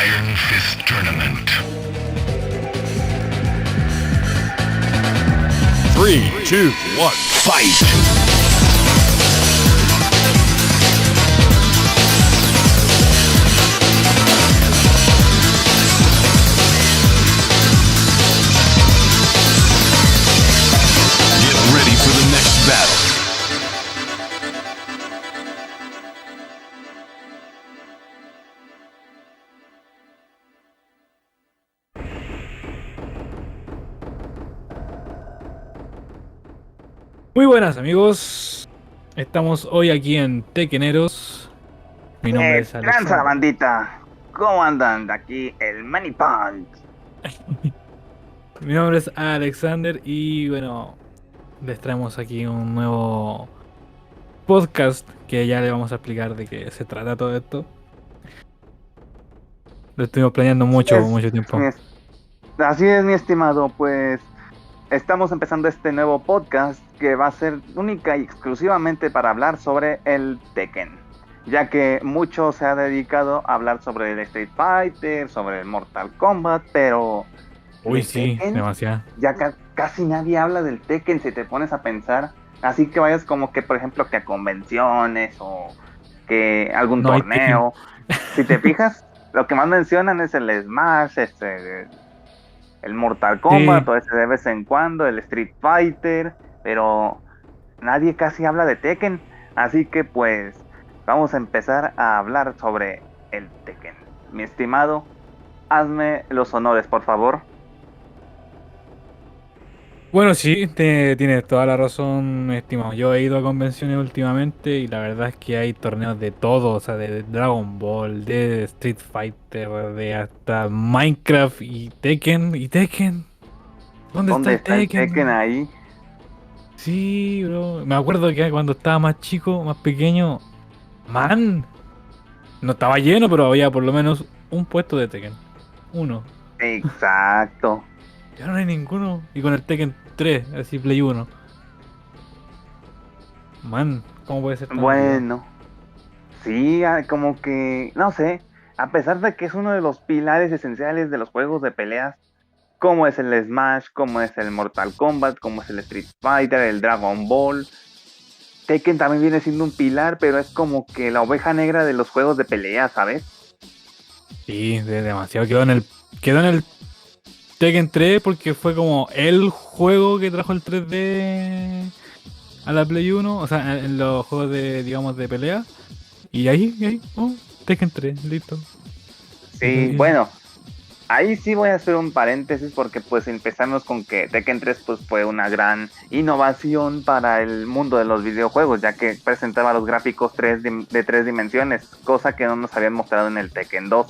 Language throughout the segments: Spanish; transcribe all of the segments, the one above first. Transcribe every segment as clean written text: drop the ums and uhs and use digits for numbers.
Iron Fist Tournament. 3, 2, 1, Fight! Get ready for the next battle. Muy buenas amigos, estamos hoy aquí en Tequeneros. Mi nombre es Tranza, Alexander. bandita. ¿Cómo andan? Aquí el Manny Punch. Mi nombre es Alexander y bueno, les traemos aquí un nuevo podcast que ya le vamos a explicar de qué se trata todo esto. Lo estuvimos planeando mucho tiempo. Así es, mi estimado. Pues estamos empezando este nuevo podcast que va a ser única y exclusivamente para hablar sobre el Tekken, ya que mucho se ha dedicado a hablar sobre el Street Fighter, sobre el Mortal Kombat, pero Uy, de sí, Tekken, demasiado. ya casi nadie habla del Tekken si te pones a pensar. Así que vayas como que, por ejemplo, que a convenciones o que algún No hay torneo. Si te fijas, lo que más mencionan es el Smash, el Mortal Kombat, Sí. o ese de vez en cuando, el Street Fighter, pero nadie casi habla de Tekken. Así que pues vamos a empezar a hablar sobre el Tekken. Mi estimado, hazme los honores, por favor. Bueno, sí, tienes toda la razón, estimado. Yo he ido a convenciones últimamente y la verdad es que hay torneos de todo, o sea, de Dragon Ball, de Street Fighter, de hasta Minecraft y Tekken. ¿Y Tekken? ¿Dónde está ¿Dónde el está el Tekken? Tekken ahí? Sí, bro. Me acuerdo que cuando estaba más chico, más pequeño, man, no estaba lleno, pero había por lo menos un puesto de Tekken. Uno. Exacto. Ya no hay ninguno. Y con el Tekken 3, así Play 1. Man, ¿cómo puede ser tan olvidado? Bueno, sí, como que, no sé, a pesar de que es uno de los pilares esenciales de los juegos de peleas, como es el Smash, como es el Mortal Kombat, como es el Street Fighter, el Dragon Ball, Tekken también viene siendo un pilar, pero es como que la oveja negra de los juegos de pelea, ¿sabes? Sí, demasiado. Quedó en el Tekken 3 porque fue como el juego que trajo el 3D a la Play 1. O sea, en los juegos de, digamos, de pelea. Y ahí, Tekken 3, listo. Sí, bueno, ahí sí voy a hacer un paréntesis porque pues empezamos con que Tekken 3 pues fue una gran innovación para el mundo de los videojuegos, ya que presentaba los gráficos de 3 dimensiones, cosa que no nos habían mostrado en el Tekken 2.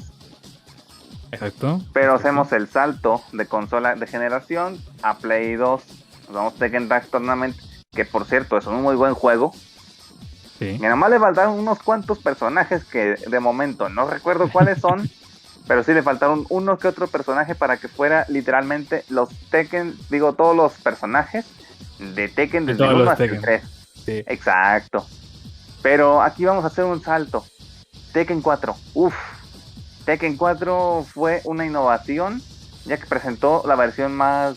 Exacto. Pero exacto. hacemos el salto de consola de generación a Play 2. Nos vamos a Tekken Tag Tournament, que por cierto es un muy buen juego. Sí. Y nomás le faltaron unos cuantos personajes que de momento no recuerdo cuáles son, pero sí le faltaron uno que otro personaje para que fuera literalmente los Tekken, digo todos los personajes de Tekken De desde el todos 1 los hasta el Tekken. 3. Sí. Exacto. Pero aquí vamos a hacer un salto. Tekken 4. Tekken 4 fue una innovación, ya que presentó la versión más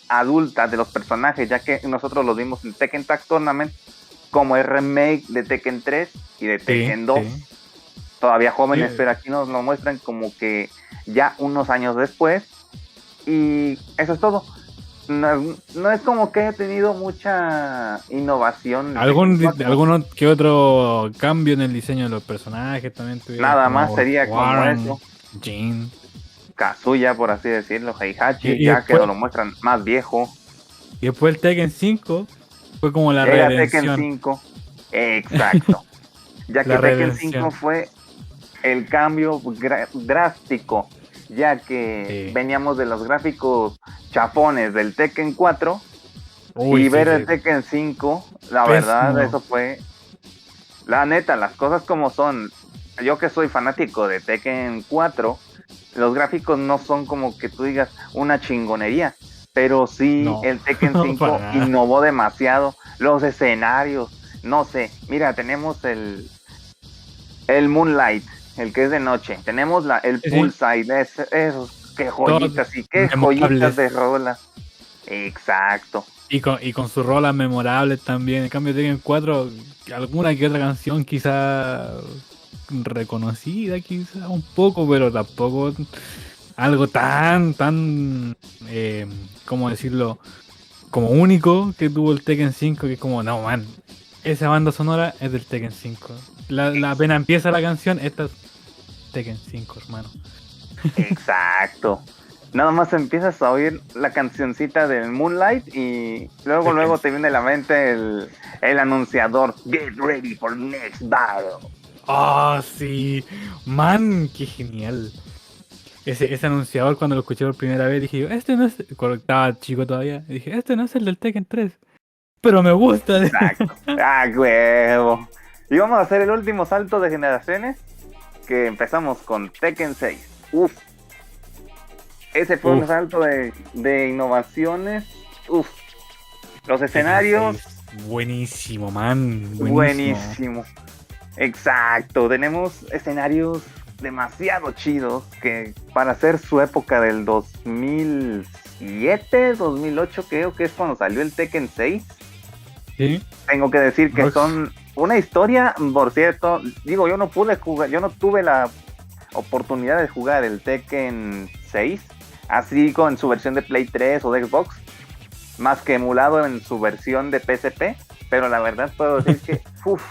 adulta de los personajes, ya que nosotros los vimos en Tekken Tag Tournament como el remake de Tekken 3 y de Tekken 2. Sí. Todavía jóvenes, Sí. pero aquí nos lo muestran como que ya unos años después. Y eso es todo. No es como que haya tenido mucha innovación. ¿Alguno que otro cambio en el diseño de los personajes también tuvieron? Nada como más sería como Warren, eso. Jin. Kazuya, por así decirlo, Heihachi, Y ya que después- nos lo muestran más viejo. Y después el Tekken 5 fue como la Llega Tekken redención. 5. Exacto. Ya que La Tekken redención. 5 fue el cambio drástico, ya que Sí. veníamos de los gráficos chafones del Tekken 4 Uy, y sí, ver sí. el Tekken 5, la Pésimo. verdad, eso fue, la neta, las cosas como son. Yo que soy fanático de Tekken 4, los gráficos no son como que tú digas una chingonería, pero sí No. el Tekken No, 5 para nada. innovó demasiado. Los escenarios, no sé, mira, tenemos el Moonlight, el que es de noche. Tenemos el Sí, sí. Poolside, esos, qué joyitas y qué joyitas memorables. de rolas. Exacto. Y con sus rolas memorables también. En cambio, Tekken 4, alguna que otra canción quizá reconocida, quizá un poco, pero tampoco algo tan, ¿cómo decirlo? Como único que tuvo el Tekken 5, que es como, no, man, esa banda sonora es del Tekken 5. La apenas empieza la canción, esta es Tekken 5, hermano. Exacto. Nada más empiezas a oír la cancioncita del Moonlight y luego Tekken. luego te viene a la mente el anunciador. Get ready for next battle. Ah, sí, man, qué genial. Ese anunciador, cuando lo escuché por primera vez, dije yo, este no es, cuando estaba chico todavía, dije, este no es el del Tekken 3, pero me gusta. Exacto. Ah, huevo. Y vamos a hacer el último salto de generaciones, que empezamos con Tekken 6. Uf. Ese fue un Uf. salto de innovaciones. Uf. Los escenarios, Buenísimo, man. buenísimo. Exacto. Tenemos escenarios demasiado chidos que para hacer su época del 2007, 2008, creo que es cuando salió el Tekken 6. ¿Sí? Tengo que decir que Uf. son una historia, por cierto. Digo, yo no pude jugar, yo no tuve la oportunidad de jugar el Tekken 6, así con su versión de Play 3 o de Xbox, más que emulado en su versión de PSP, pero la verdad puedo decir que, uff,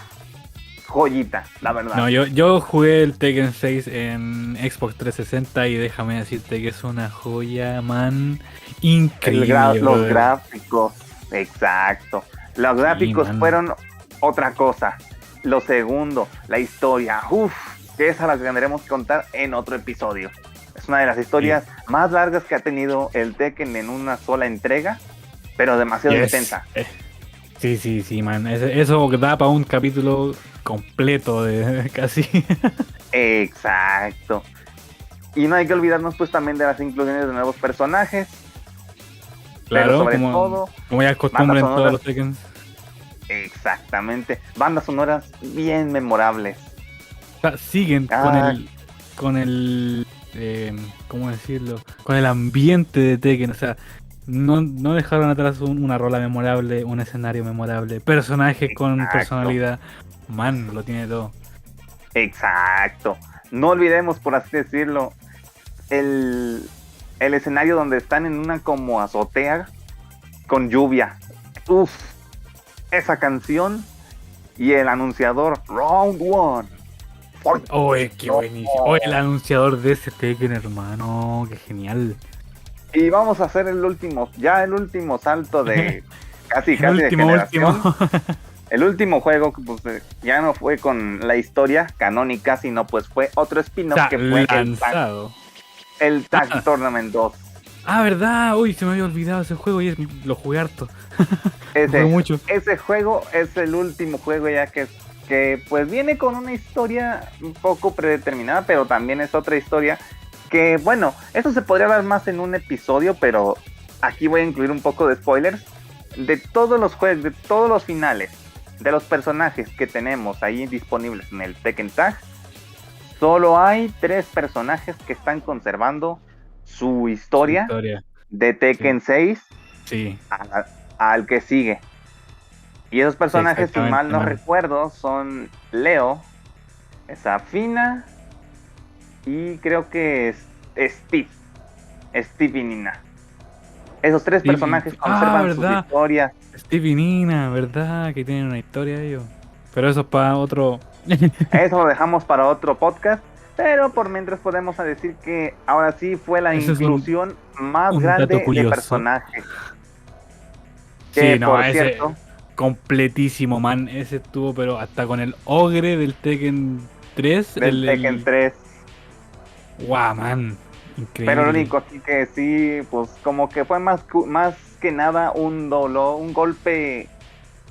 joyita, la verdad. No, yo jugué el Tekken 6 en Xbox 360 y déjame decirte que es una joya, man. Increíble. Los brother. gráficos, exacto. Los gráficos man. fueron otra cosa. Lo segundo, la historia, uff, que esa la tendremos que contar en otro episodio. Es una de las historias más largas que ha tenido el Tekken en una sola entrega, pero demasiado Yes. intensa. Sí, man. Eso da para un capítulo completo de casi. Exacto. Y no hay que olvidarnos pues también de las inclusiones de nuevos personajes. Pero Claro, sobre todo, como ya es costumbre en bandas todos sonoras. los Tekken. Exactamente. Bandas sonoras bien memorables. O sea, siguen Ah. con el ¿cómo decirlo? Con el ambiente de Tekken, o sea, no dejaron atrás una rola memorable, un escenario memorable, personajes con Exacto. personalidad. Man, lo tiene todo. Exacto. No olvidemos, por así decirlo, el escenario donde están en una como azotea con lluvia. Uf, esa canción y el anunciador Round One. Oye, qué buenísimo. Oye, el anunciador de ese Tekken, hermano, qué genial. Y vamos a hacer el último salto de casi El de último. generación. El último juego que pues, ya no fue con la historia canónica, sino pues fue otro spin-off O sea, que fue lanzado. el Tag Tournament 2. Ah, verdad, uy, se me había olvidado ese juego y lo jugué harto. Ese, Jugué mucho. ese juego es el último juego ya que pues viene con una historia un poco predeterminada, pero también es otra historia que, bueno, eso se podría hablar más en un episodio, pero aquí voy a incluir un poco de spoilers de todos los juegos, de todos los finales, de los personajes que tenemos ahí disponibles en el Tekken Tag. Solo hay 3 personajes que están conservando su historia de Tekken 6 Sí. al que sigue. Y esos personajes, si mal no man. recuerdo, son Leo, Zafina y creo que es Steve y Nina. Esos 3 Steve y- personajes conservan sus ¿verdad? historias. Steve y Nina, ¿verdad? Que tienen una historia ellos. Pero eso es para otro. Eso lo dejamos para otro podcast. Pero por mientras podemos decir que ahora sí fue la Eso es inclusión más un grande dato de curioso. personajes. Que Sí, no, por ese cierto, completísimo, man. Ese estuvo, pero hasta con el ogre del Tekken 3. del Tekken 3. Guau, man. Increíble. Pero lo único aquí que sí, pues como que fue más que nada un dolor, un golpe.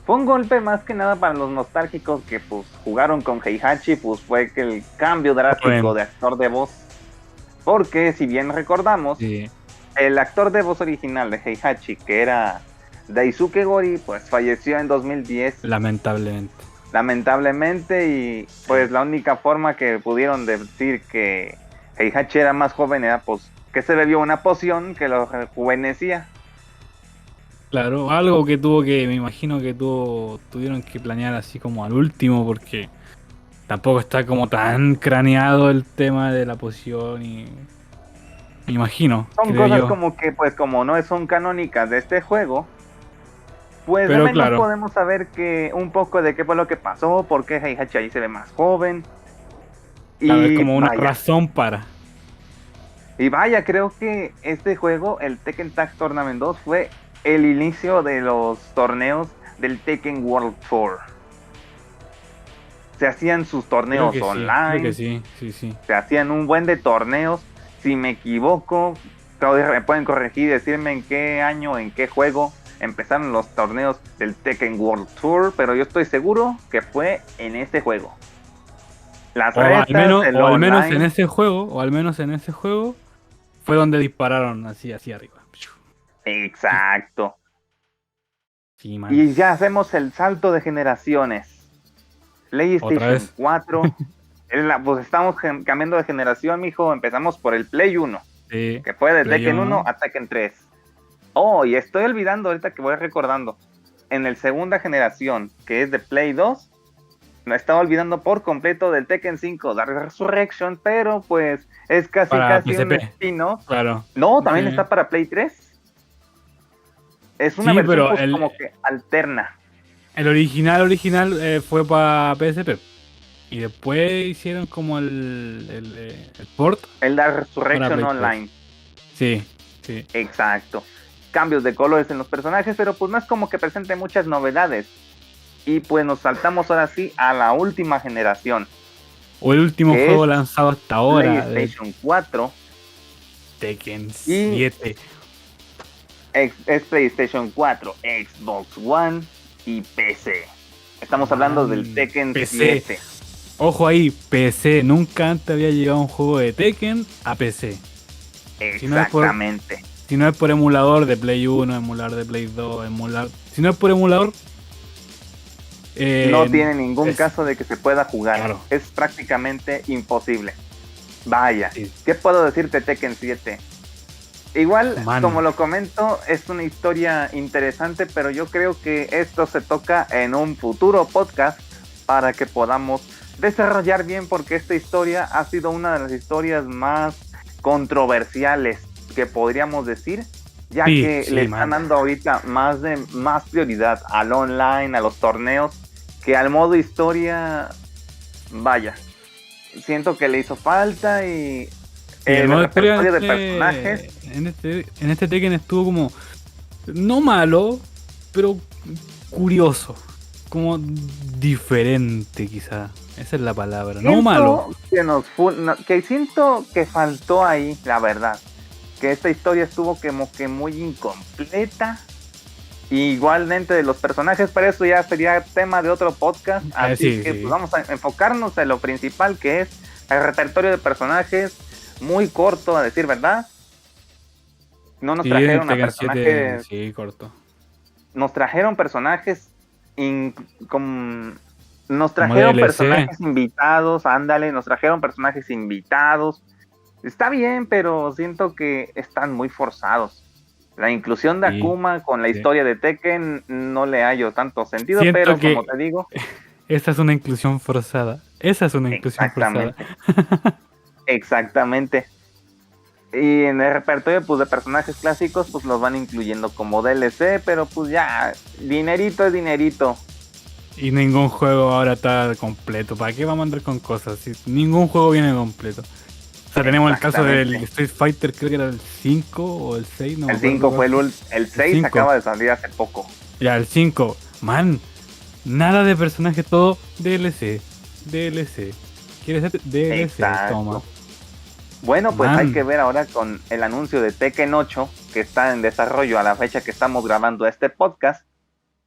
Fue un golpe más que nada para los nostálgicos que pues jugaron con Heihachi, pues fue que el cambio drástico Bueno. de actor de voz. Porque si bien recordamos, Sí. el actor de voz original de Heihachi, que era Daisuke Gori, pues falleció en 2010. Lamentablemente. lamentablemente, y pues la única forma que pudieron decir que Heihachi era más joven era pues que se bebió una poción que lo rejuvenecía. Claro, algo que me imagino que tuvieron que planear así como al último, porque tampoco está como tan craneado el tema de la poción y me imagino, Son creo cosas yo. como que pues como no son canónicas de este juego, pues Pero al menos claro. podemos saber que un poco de qué fue lo que pasó, por qué Heihachi ahí se ve más joven. Claro, es Y como una vaya, razón para. creo que este juego, el Tekken Tag Tournament 2, fue el inicio de los torneos del Tekken World Tour. Se hacían sus Creo torneos que sí, creo que online, sí, sí, sí. se hacían un buen de torneos. Si me equivoco, me pueden corregir y decirme en qué año, en qué juego empezaron los torneos del Tekken World Tour, pero yo estoy seguro que fue en este juego. Las retas, el O al menos en online, ese juego, fue donde dispararon así hacia arriba. exacto. Sí, man. Y ya hacemos el salto de generaciones. Otra PlayStation vez. 4. Pues estamos cambiando de generación, mijo. Empezamos por el Play 1, Sí, que fue de Play Tekken 1 1. a Tekken 3. Oh, y estoy olvidando ahorita que voy recordando. En el segunda generación, que es de Play 2, me estaba olvidando por completo del Tekken 5, Dark Resurrection, pero pues es casi Para un PSP. spin-off. Claro. No, también Sí. está para Play 3. Es una Sí, versión pero pues, como que alterna. el original fue para PSP. Y después hicieron como el port El Dark para Resurrection Play 3. Online. Sí, sí. Exacto. Cambios de colores en los personajes, pero pues no es como que presente muchas novedades. Y pues nos saltamos ahora sí a la última generación. O el último ¿Qué juego es? lanzado hasta ahora de PlayStation 4. Tekken 7. Es PlayStation 4, Xbox One y PC. Estamos hablando del Tekken PC. 7. Ojo ahí, PC. Nunca antes había llegado un juego de Tekken a PC. Exactamente. Si no es por emulador de Play 1, emulador de Play 2, si no es por emulador, No tiene ningún es- caso de que se pueda jugar. Claro. Es prácticamente imposible. Vaya, Sí. ¿qué puedo decirte Tekken 7? Igual, Man. como lo comento, es una historia interesante, pero yo creo que esto se toca en un futuro podcast para que podamos desarrollar bien, porque esta historia ha sido una de las historias más controversiales que podríamos decir, ya Sí, que sí, le están man. dando ahorita más prioridad al online, a los torneos, que al modo historia. Vaya, siento que le hizo falta y Y el modo historia repertorio de personajes. en este Tekken estuvo como no malo, pero curioso, como diferente quizá. Esa es la palabra, no Siento malo. que siento que faltó ahí, la verdad. Que esta historia estuvo como que muy incompleta. Igualmente de los personajes, pero eso ya sería tema de otro podcast. Así Sí, que sí. pues, vamos a enfocarnos en lo principal, que es el repertorio de personajes, muy corto a decir verdad. No nos Sí, trajeron a Tekken 7, personajes. sí, corto. Nos trajeron personajes nos Como trajeron DLC. personajes invitados, ándale, nos trajeron personajes invitados. Está bien, pero siento que están muy forzados. La inclusión de Sí, Akuma con la sí. historia de Tekken no le hallo tanto sentido, Siento pero que- como te digo, Esa es una inclusión forzada. Esa es una inclusión forzada. Exactamente. Y en el repertorio pues de personajes clásicos pues los van incluyendo como DLC, pero pues ya, dinerito es dinerito. Y ningún juego ahora está completo. ¿Para qué vamos a andar con cosas? Si ningún juego viene completo. O sea, tenemos el caso del Exactamente. Street Fighter, creo que era el 5 o el 6, no me El acuerdo 5 fue cuál. el 6 5. acaba de salir hace poco. Ya, el 5. Man, nada de personaje, todo DLC. DLC. ¿Quieres ser DLC? Exacto. Toma. Bueno, pues Man. hay que ver ahora con el anuncio de Tekken 8, que está en desarrollo a la fecha que estamos grabando este podcast.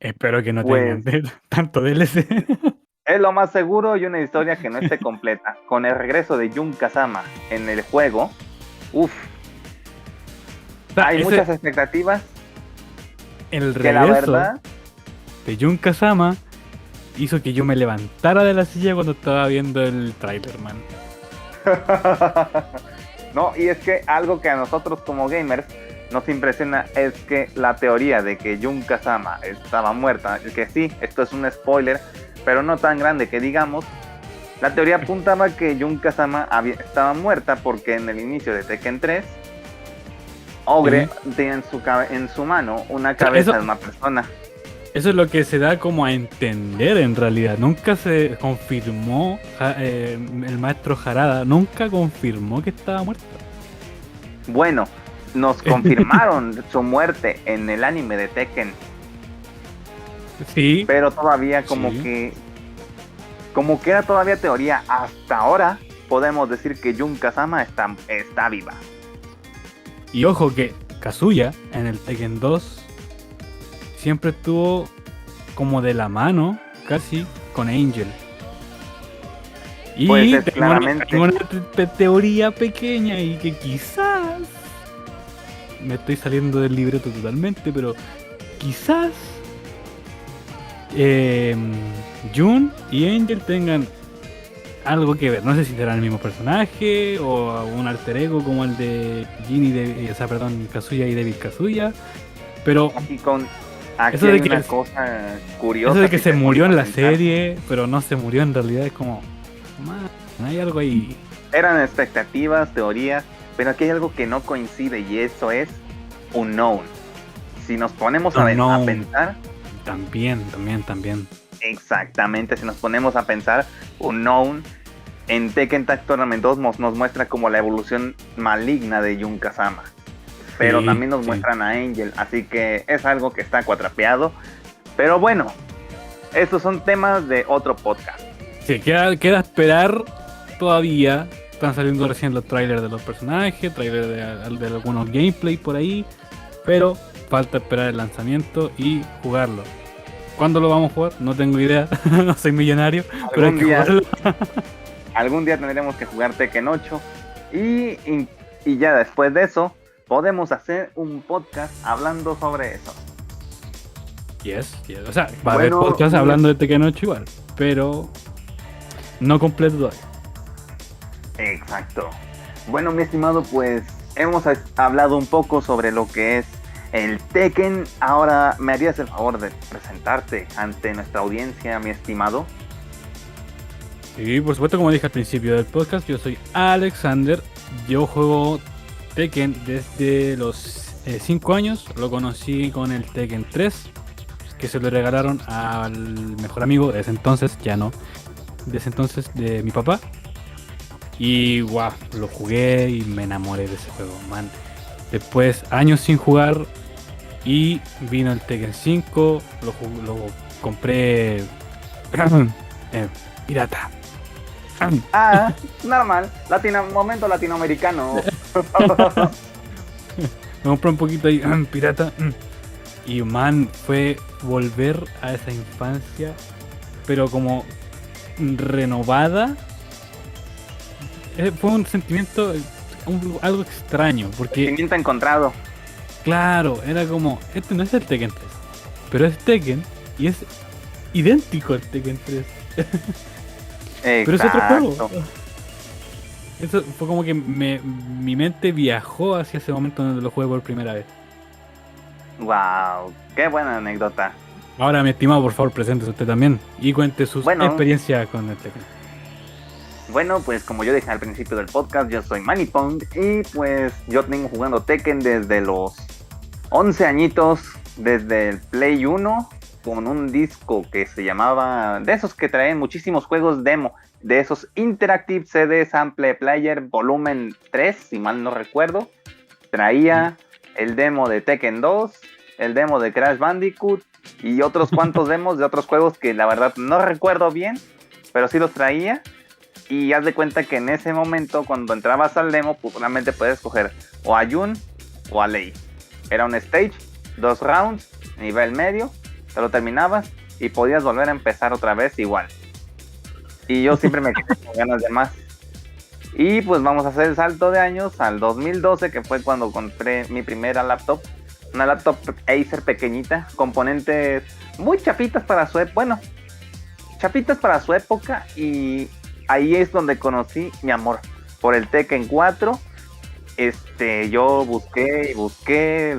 Espero que no Pues- tengan tanto DLC. Es lo más seguro y una historia que no esté completa. Con el regreso de Jun Kazama en el juego, uff, hay Ese- muchas expectativas el que la regreso verdad, de Jun Kazama hizo que yo me levantara de la silla cuando estaba viendo el tráiler, man. No, y es que algo que a nosotros como gamers nos impresiona es que la teoría de que Jun Kazama estaba muerta, que sí, esto es un spoiler, pero no tan grande que digamos, la teoría apuntaba que Jun Kazama estaba muerta porque en el inicio de Tekken 3, Ogre tiene en su mano una cabeza de una persona. Eso es lo que se da como a entender en realidad. Nunca se confirmó, el maestro Harada nunca confirmó que estaba muerto. Bueno, nos confirmaron su muerte en el anime de Tekken. Sí. Pero todavía como Sí. que era todavía teoría. Hasta ahora podemos decir que Jun Kazama está viva. Y ojo que Kazuya en el Tekken 2 siempre estuvo como de la mano, casi, con Angel. Y Pues es tengo una claramente. teoría pequeña y que quizás, me estoy saliendo del libreto totalmente, pero quizás Jun y Angel tengan algo que ver. No sé si serán el mismo personaje o un alter ego como el de Kazuya y David Kazuya. Pero Aquí eso de hay que una cosa curiosa. eso de que si se te murió en pones la a pensar. serie, pero no se murió en realidad, es como, man, hay algo ahí. Eran expectativas, teorías, pero aquí hay algo que no coincide y eso es unknown. Si nos ponemos a Unknown. pensar, También. exactamente, si nos ponemos a pensar, unknown en Tekken Tag Tournament 2 nos muestra como la evolución maligna de Jun Kazama. Pero Sí, también nos sí. muestran a Angel, así que es algo que está cuatrapeado. Pero bueno, estos son temas de otro podcast. Sí, queda esperar todavía. Están saliendo recién los trailers de los personajes, trailers de algunos gameplay por ahí, pero falta esperar el lanzamiento y jugarlo. ¿Cuándo lo vamos a jugar? No tengo idea, no soy millonario, pero hay que jugarlo. Algún día tendremos que jugar Tekken 8 y ya después de eso podemos hacer un podcast hablando sobre eso. Yes. O sea, va a haber Bueno, podcast hablando de Tekken 8 igual, pero no completo todavía. Exacto. Bueno, mi estimado, pues hemos hablado un poco sobre lo que es el Tekken. Ahora, ¿me harías el favor de presentarte ante nuestra audiencia, mi estimado? Y por supuesto, como dije al principio del podcast, yo soy Alexander. Yo juego Tekken desde los 5 años. Lo conocí con el Tekken 3, que se lo regalaron al mejor amigo de ese entonces, ya no, de ese entonces, de mi papá. Y guau, lo jugué y me enamoré de ese juego, man. Después, años sin jugar, y vino el Tekken 5, lo compré pirata. Ah, normal. Momento latinoamericano. Me compré un poquito ahí, pirata. Y man, fue volver a esa infancia, pero como renovada. Fue un sentimiento, algo extraño, porque Sentimiento encontrado. claro, era como, este no es el Tekken 3, pero es Tekken y es idéntico al Tekken 3. Pero es otro juego. Exacto. Eso fue como que mi mente viajó hacia ese momento donde lo jugué por primera vez. Wow, qué buena anécdota. Ahora, mi estimado, por favor, preséntese usted también y cuente sus Bueno. experiencias con el Tekken. Bueno, pues como yo dije al principio del podcast, yo soy Manipong y pues yo tengo jugando Tekken desde los 11 añitos, desde el Play 1, con un disco que se llamaba, de esos que traen muchísimos juegos demo, de esos Interactive CD Sample Player Volumen 3, si mal no recuerdo. Traía el demo de Tekken 2, el demo de Crash Bandicoot y otros cuantos demos de otros juegos que la verdad no recuerdo bien, pero sí los traía. Y haz de cuenta que en ese momento, cuando entrabas al demo, pues realmente puedes escoger o a Jun o a Lei. Era un stage, 2 rounds, nivel medio, te lo terminabas y podías volver a empezar otra vez igual. Y yo siempre me quedé con ganas de más. Y pues vamos a hacer el salto de años al 2012, que fue cuando compré mi primera laptop. Una laptop Acer pequeñita, componentes muy chapitas para su época. Bueno, chapitas para su época, y ahí es donde conocí mi amor por el Tekken 4. Yo busqué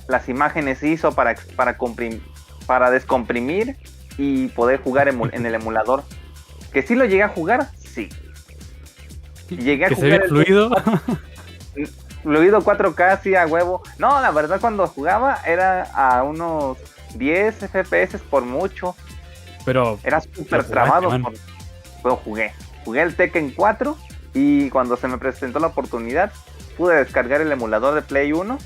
las imágenes ISO para descomprimir y poder jugar en el emulador. Que sí lo llegué a jugar, sí. Llegué a Que se jugar ve fluido. fluido 4K, sí, a huevo. No, la verdad, cuando jugaba era a unos 10 FPS por mucho. Pero Era lo súper jugaste, trabado. man. Pero jugué el Tekken 4, y cuando se me presentó la oportunidad pude descargar el emulador de Play 1.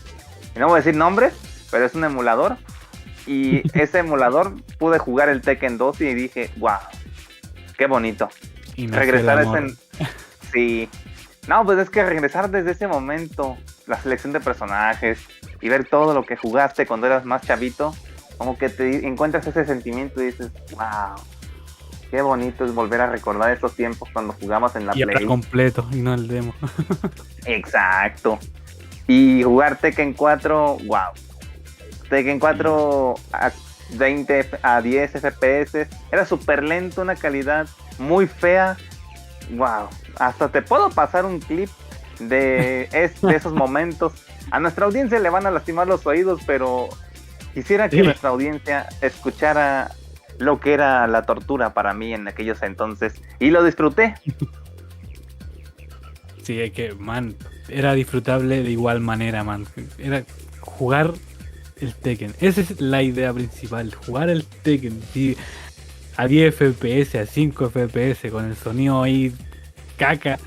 Y no voy a decir nombres, pero es un emulador. Y ese emulador pude jugar el Tekken 2 y dije, wow, qué bonito. Y me Regresar hace a el amor. Sí. No, pues es que regresar desde ese momento, la selección de personajes y ver todo lo que jugaste cuando eras más chavito, como que te encuentras ese sentimiento y dices, wow, qué bonito es volver a recordar esos tiempos cuando jugamos en la Y ahora Play. completo, y no el demo. Exacto. Y jugar Tekken 4, wow. Tekken 4 a 10 FPS, era súper lento, una calidad muy fea. Wow, hasta te puedo pasar un clip de esos momentos. A nuestra audiencia le van a lastimar los oídos, pero quisiera que Sí. nuestra audiencia escuchara lo que era la tortura para mí en aquellos entonces, y lo disfruté. Sí, es que, man, era disfrutable de igual manera, man. Era jugar el Tekken. Esa es la idea principal, jugar el Tekken. Sí, a 10 FPS, a 5 FPS, con el sonido ahí caca.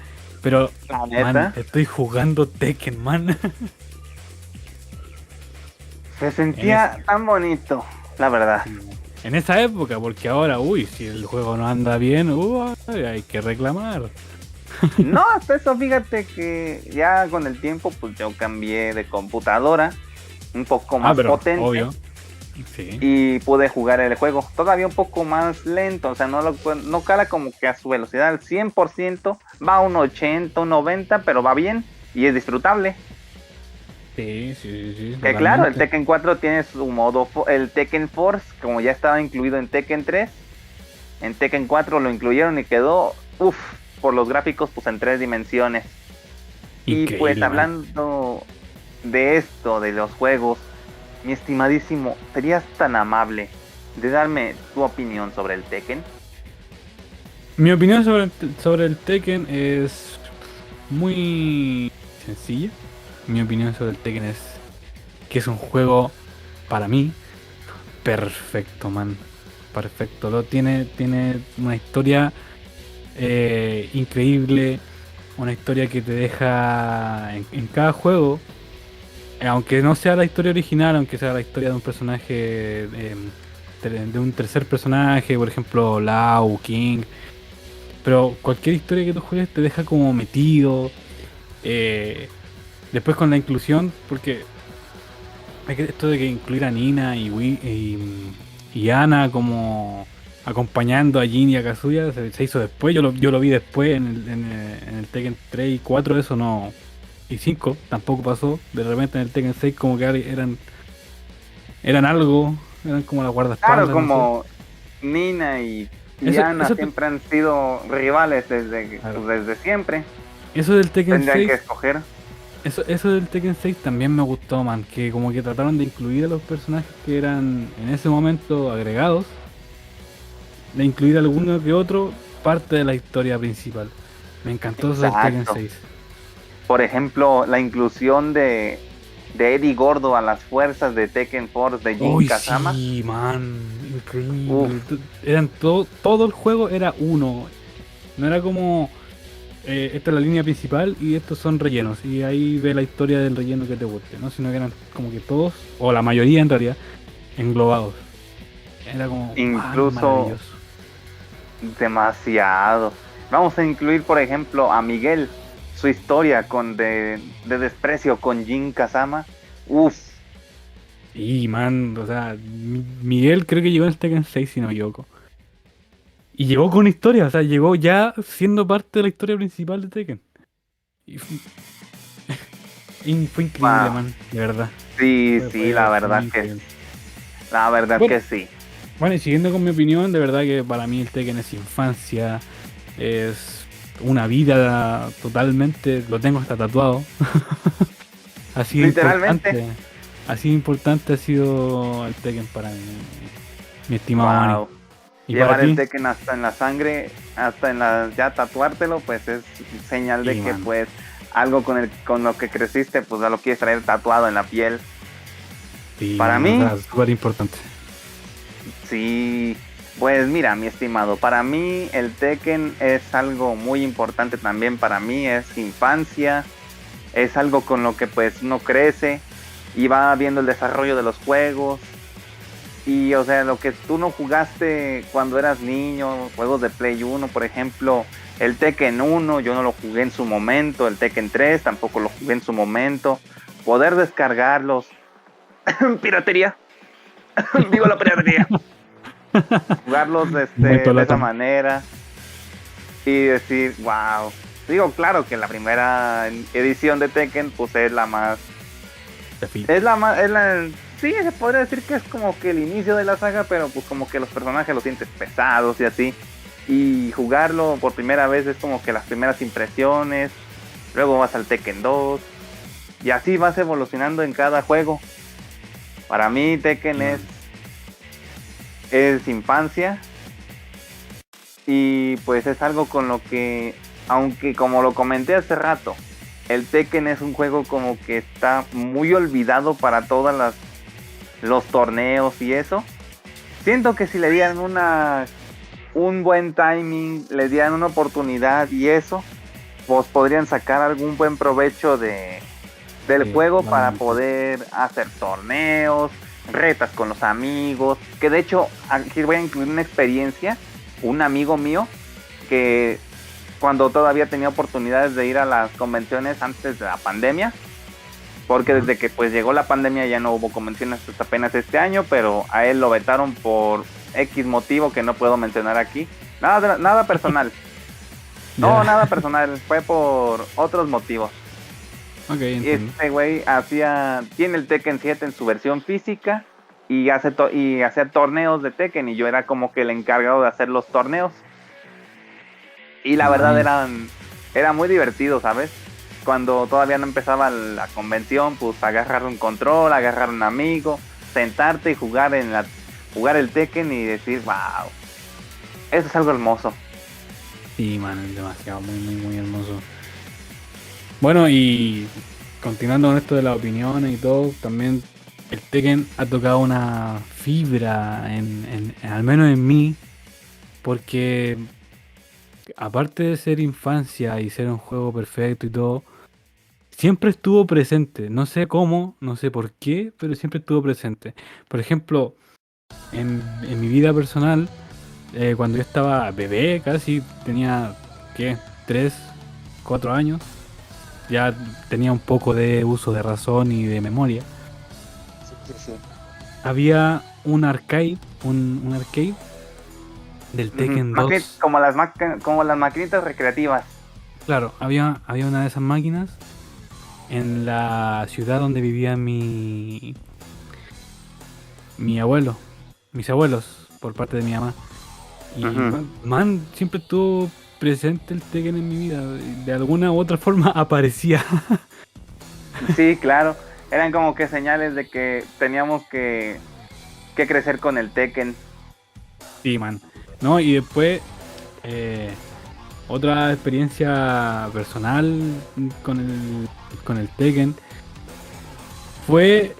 Pero, La neta, man, estoy jugando Tekken, man. se sentía tan bonito, la verdad. En esa época, porque ahora, uy, si el juego no anda bien, hay que reclamar. No, hasta eso, fíjate que ya con el tiempo, pues yo cambié de computadora, un poco más pero potente. obvio. Sí. Y pude jugar el juego todavía un poco más lento, o sea, no cala como que a su velocidad al 100%, va a un 80, un 90, pero va bien y es disfrutable. Sí. Que claro, el totalmente. Tekken 4 tiene su modo, el Tekken Force, como ya estaba incluido en Tekken 3, en Tekken 4 lo incluyeron y quedó, por los gráficos, pues en 3 dimensiones. Y Increíble, pues man. hablando de esto, de los juegos, mi estimadísimo, ¿serías tan amable de darme tu opinión sobre el Tekken? Mi opinión sobre el Tekken es muy sencilla. Mi opinión sobre el Tekken es que es un juego, para mí, perfecto, man. Perfecto. Tiene una historia increíble, una historia que te deja en cada juego, aunque no sea la historia original, aunque sea la historia de un personaje, de un tercer personaje, por ejemplo, Lau, King, pero cualquier historia que tú juegues te deja como metido. Después con la inclusión, porque esto de que incluir a Nina y Ana como acompañando a Jin y a Kazuya se hizo después. Yo lo vi después en el Tekken 3 y 4, eso no. Y 5 tampoco pasó. De repente en el Tekken 6 como que eran algo, eran como la guardaespaldas. Claro, no sé. como Nina y Eso- Ana eso siempre han sido rivales Claro. desde siempre. Eso del Tekken Tendrían 6, que escoger. eso del Tekken 6 también me gustó, man, que como que trataron de incluir a los personajes que eran en ese momento agregados, de incluir alguno que otro parte de la historia principal. Me encantó eso del Tekken Exacto. 6. Por ejemplo, la inclusión de Eddie Gordo a las fuerzas de Tekken Force de Jin Uy, Kazama. sí, man, increíble. Uf. Eran todo el juego era uno. No era como esta es la línea principal y estos son rellenos. Y ahí ve la historia del relleno que te guste, ¿no? Sino que eran como que todos, o la mayoría en realidad, englobados. Era como Incluso- maravilloso. Demasiado. Vamos a incluir, por ejemplo, a Miguel, su historia de desprecio con Jin Kazama. Uf, Y man, o sea, Miguel creo que llegó en el Tekken 6 si no me equivoco. Y llegó con historia, o sea, llegó ya siendo parte de la historia principal de Tekken. Y fue increíble, Wow. man, de verdad. sí, Fue sí, la muy verdad increíble. la verdad Bueno. que sí. Bueno, y siguiendo con mi opinión, de verdad que para mí el Tekken es infancia, es una vida totalmente, lo tengo hasta tatuado. Así de Literalmente. importante, así de importante ha sido el Tekken para mí, mi estimado Manny. Wow. ¿Y para Llevar el ti? Tekken hasta en la sangre, hasta en la, ya tatuártelo, pues es señal de Sí, que man. pues algo con lo que creciste, pues ya lo quieres traer tatuado en la piel. Sí, Para man, o mí, sea, súper importante. sí, pues mira, mi estimado, para mí el Tekken es algo muy importante también, para mí es infancia, es algo con lo que pues uno crece y va viendo el desarrollo de los juegos. Y o sea, lo que tú no jugaste cuando eras niño, juegos de Play 1, por ejemplo, el Tekken 1, yo no lo jugué en su momento, el Tekken 3 tampoco lo jugué en su momento. Poder descargarlos, piratería, viva la piratería. Jugarlos Momento de esa lata. manera y decir, wow. Digo, claro que la primera edición de Tekken pues es la más es la más, sí, se podría decir que es como que el inicio de la saga, pero pues como que los personajes los sientes pesados y así. Y jugarlo por primera vez es como que las primeras impresiones. Luego vas al Tekken 2. Y así vas evolucionando en cada juego. Para mí Tekken es infancia. Y pues es algo con lo que, aunque como lo comenté hace rato, el Tekken es un juego como que está muy olvidado para todas los torneos y eso. Siento que si le dieran un buen timing, le dieran una oportunidad y eso, pues podrían sacar algún buen provecho del Sí, juego para totalmente. poder hacer torneos, retas con los amigos. Que de hecho, aquí voy a incluir una experiencia. Un amigo mío que cuando todavía tenía oportunidades de ir a las convenciones antes de la pandemia, porque desde que pues llegó la pandemia ya no hubo convenciones hasta apenas este año, pero a él lo vetaron por X motivo que no puedo mencionar aquí. Nada personal. No, Ya. nada personal, fue por otros motivos. Ok, entiendo. Este güey tiene el Tekken 7 en su versión física y hacía torneos de Tekken y yo era como que el encargado de hacer los torneos. Y la verdad Nice. era muy divertido, ¿sabes? Cuando todavía no empezaba la convención, pues agarrar un control, agarrar un amigo, sentarte y jugar jugar el Tekken y decir, wow, eso es algo hermoso. Sí, man, es demasiado, muy, muy, muy hermoso. Bueno, y continuando con esto de las opiniones y todo, también el Tekken ha tocado una fibra, al menos en mí, porque aparte de ser infancia y ser un juego perfecto y todo, siempre estuvo presente. No sé cómo, no sé por qué, pero siempre estuvo presente. Por ejemplo, en mi vida personal, cuando yo estaba bebé, casi tenía, ¿qué? 3, 4 años, ya tenía un poco de uso de razón y de memoria. Sí. Había un arcade, un arcade del Tekken 2. Como las maquinitas recreativas. Claro, había una de esas máquinas en la ciudad donde vivía mi abuelo, mis abuelos, por parte de mi mamá. Y Ujú. man, siempre estuvo presente el Tekken en mi vida. De alguna u otra forma aparecía. Sí, claro. Eran como que señales de que teníamos que crecer con el Tekken. Sí, man. No, y después otra experiencia personal con el Tekken fue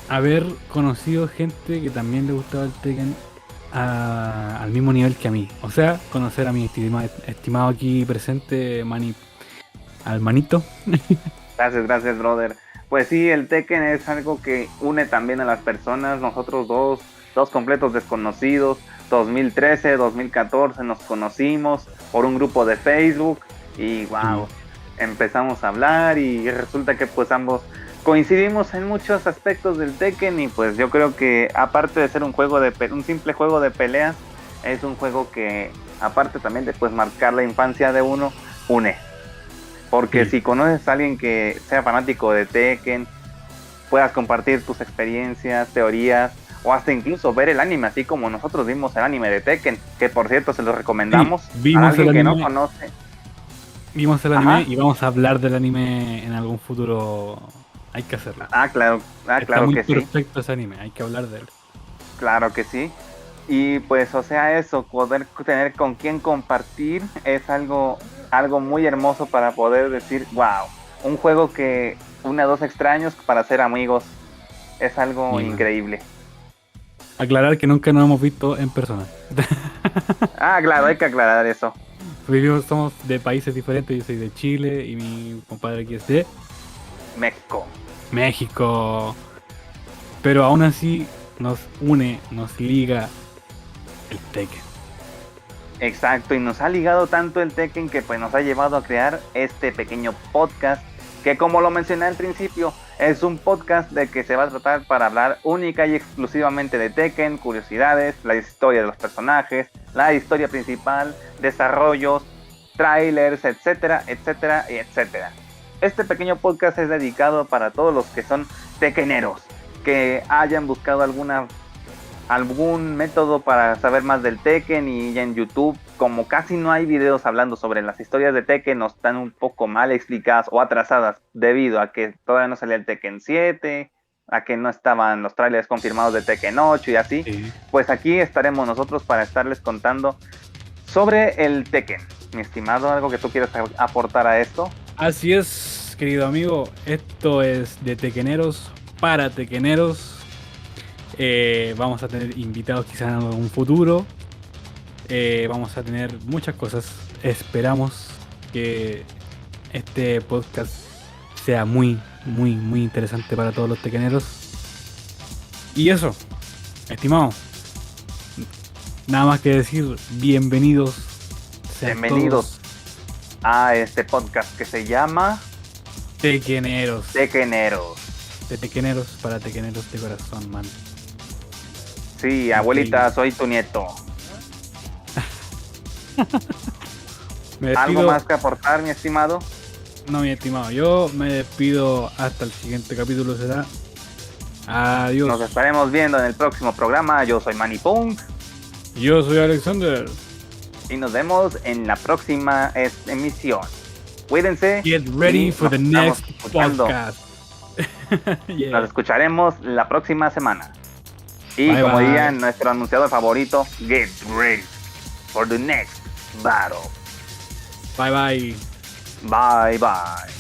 haber conocido gente que también le gustaba el Tekken al mismo nivel que a mí. O sea, conocer a mi estimado aquí presente, al manito. Gracias, brother. Pues sí, el Tekken es algo que une también a las personas. Nosotros dos completos desconocidos. 2013, 2014 nos conocimos por un grupo de Facebook y wow, empezamos a hablar y resulta que pues ambos coincidimos en muchos aspectos del Tekken y pues yo creo que aparte de ser un simple juego de peleas, es un juego que aparte también de pues marcar la infancia de uno, une. Porque Sí. si conoces a alguien que sea fanático de Tekken, puedas compartir tus experiencias, teorías, o hasta incluso ver el anime, así como nosotros vimos el anime de Tekken, que por cierto se los recomendamos Sí, vimos a alguien el que no anime. conoce. Vimos el Ajá. anime y vamos a hablar del anime en algún futuro. Hay que hacerlo. Claro, Está claro muy que sí. perfecto ese anime, hay que hablar de él. Claro que sí. Y pues, o sea, eso, poder tener con quién compartir es algo muy hermoso para poder decir, wow, un juego que une a dos extraños para ser amigos es algo Sí, man. increíble. Aclarar que nunca nos hemos visto en persona. Claro, hay que aclarar eso. Somos de países diferentes, yo soy de Chile y mi compadre aquí es de México. México. Pero aún así nos une, nos liga el Tekken. Exacto, y nos ha ligado tanto el Tekken que pues nos ha llevado a crear este pequeño podcast que, como lo mencioné al principio, es un podcast de que se va a tratar para hablar única y exclusivamente de Tekken, curiosidades, la historia de los personajes, la historia principal, desarrollos, trailers, etcétera, etcétera y etcétera. Este pequeño podcast es dedicado para todos los que son Tekkeneros, que hayan buscado algún método para saber más del Tekken, y ya en YouTube, como casi no hay videos hablando sobre las historias de Tekken, o están un poco mal explicadas o atrasadas debido a que todavía no salía el Tekken 7, a que no estaban los trailers confirmados de Tekken 8 y así, Sí. pues aquí estaremos nosotros para estarles contando sobre el Tekken. Mi estimado, ¿algo que tú quieras aportar a esto? Así es, querido amigo. Esto es de Tekkeneros para Tekkeneros. Vamos a tener invitados quizás en algún futuro. Vamos a tener muchas cosas. Esperamos que este podcast sea muy, muy, muy interesante para todos los Tekkeneros. Y eso, estimado, nada más que decir, bienvenidos. sean Bienvenidos todos a este podcast que se llama Tekkeneros. Tekkeneros. De Tekkeneros para Tekkeneros de corazón, man. Sí, abuelita, soy tu nieto. Me ¿Algo despido. más que aportar, mi estimado? No, mi estimado, yo me despido hasta el siguiente capítulo. Será adiós. Nos estaremos viendo en el próximo programa. Yo soy Manny Punk Yo soy Alexander. y nos vemos en la próxima emisión. Cuídense. Get ready y for the nos next estamos escuchando. podcast. Yeah. Nos escucharemos la próxima semana. Y Bye, como bye. diría nuestro anunciador favorito, get ready for the next battle. Bye bye. Bye bye.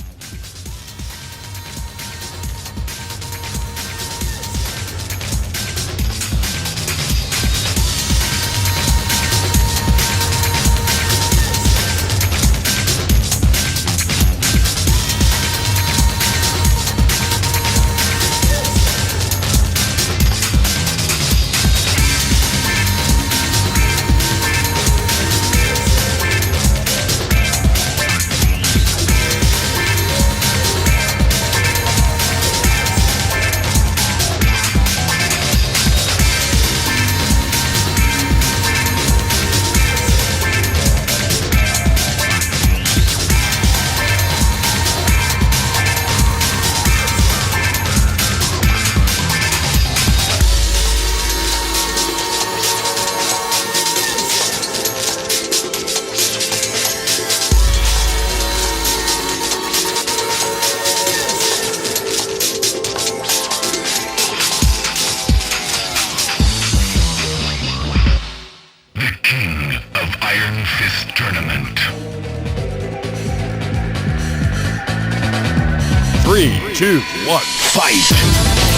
Iron Fist Tournament. 3, 2, 1. Fight!